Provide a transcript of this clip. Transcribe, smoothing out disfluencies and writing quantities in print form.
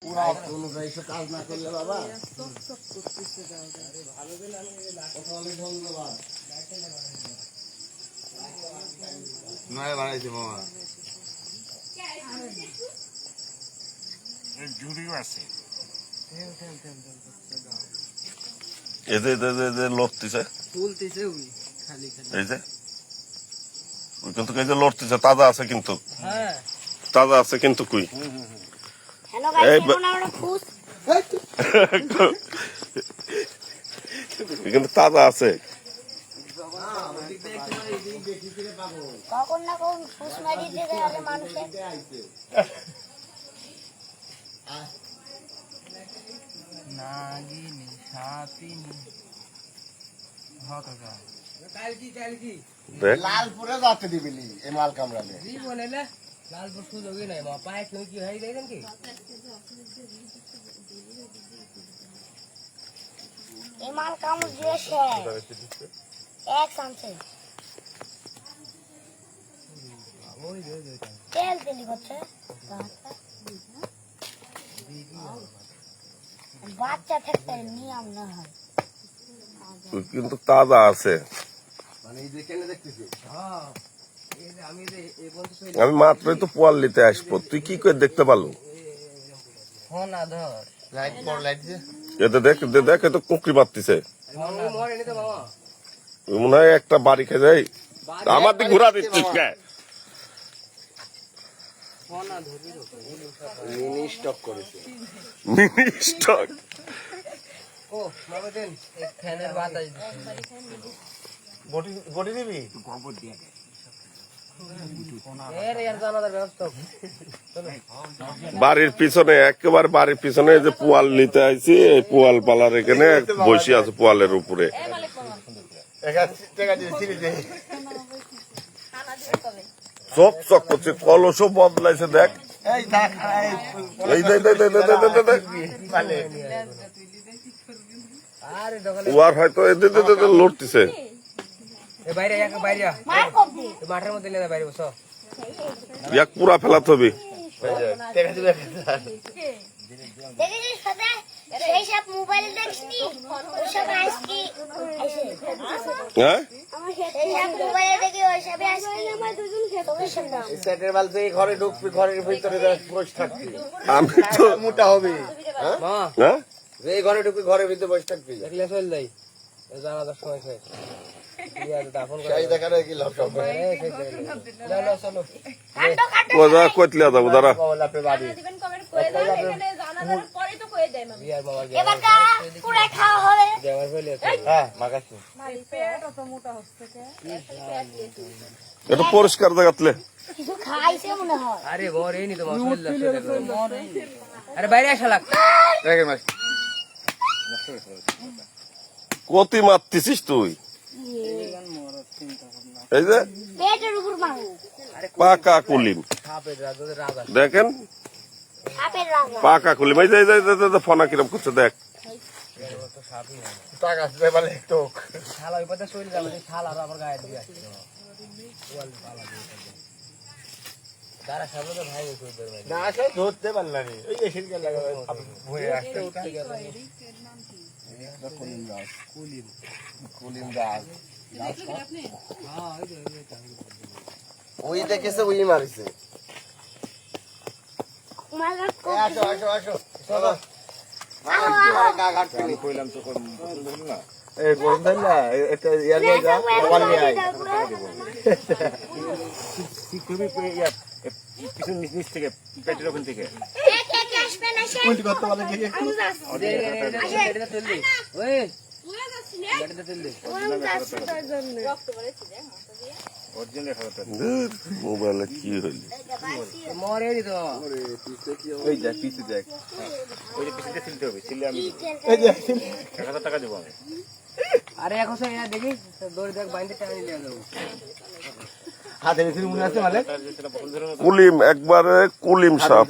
অনুযায়ী কাজ না করলে বাবা নয় বাড়াইছে মামা জুড়িও আছে লড়তেছে এই যে কিন্তু এই যে লড়তেছে তাজা আছে কিন্তু তাজা আছে কিন্তু কুই কিন্তু তাজা আছে কখন না কখন ফুস মারিয়ে দিতে হবে মানুষের নাগিনী সাপিনী হকা কালকি লালপুরে যাতে দিবিলি এই মাল কামড়ালে জীবনে লালপুর সুযোগই নাই মা পায়ে কেউ কি হয়ে দেখেন কি এই মাল কামড় দিয়েছে এক সামছে তেল তেলি করছে বাচ্চা থাকতে নিয়ম না হয় কিন্তু তাজা আছে আমি মাত্রই তো পোয়াল নিতে আসবো তুই কি করে দেখতে পারলো এতে দেখ দেখ এত কুকরি মারতেছে মনে হয় একটা বাড়ি খেয়ে যায় আমার দিক ঘুরা দিচ্ছিস কে মিনি স্টক করেছে মিনি স্টক ও বাবা দেন এক ফ্যানের বাতাস বডি দিবি বাড়ির পিছনে একেবারে বাড়ির পিছনে যে পোয়াল নিতে আইছি এই পোয়াল পালার এখানে বসে আছে পোয়ালের উপরে চক চক করছে কলসও বদলাইছে দেখ উয়ার হয়তো লড়তেছে মাঠের মধ্যে বাইরে বসো এক পুরা ফেলাতে হবে হ্যাঁ ঘরে ঢুকবি ঘরের ভিতরে বসে থাকবি আমি তো মোটা হবে হ্যাঁ এই ঘরে ঢুকবি ঘরের ভিতরে বসে থাকবি দেখলে চল যাই জানাজার সময় শেষ কইতলে যাবো দাঁড়া এটা পরিষ্কার জায়গাতলে আরে বর এই নি তো আরে বাইরে আসা লাগ কতি মারতেছিস তুই এই যে পাকা কুলিম দেখেন পাকা কুলিম এই যে ফনা কিরম করছে দেখ ধরতে পারলাম ওই দেখেছে ওই মারিছে আসো আসো আসো নিচ থেকে পেটের ওখান থেকে মোবাইলে কি হইল মরে তো ওই দেখ পিছে দেখ ওই যে পিছনে ছিলতে হবে ছিলে আমি এই দেখ 1000 টাকা দেবো আমি আরে এখন দেখি দৌড় দেখ বাইন্দে টাইম নিয়ে যাবো হাতে বেশি মনে আছে মানে কুলিম একবারে কুলিম সাপ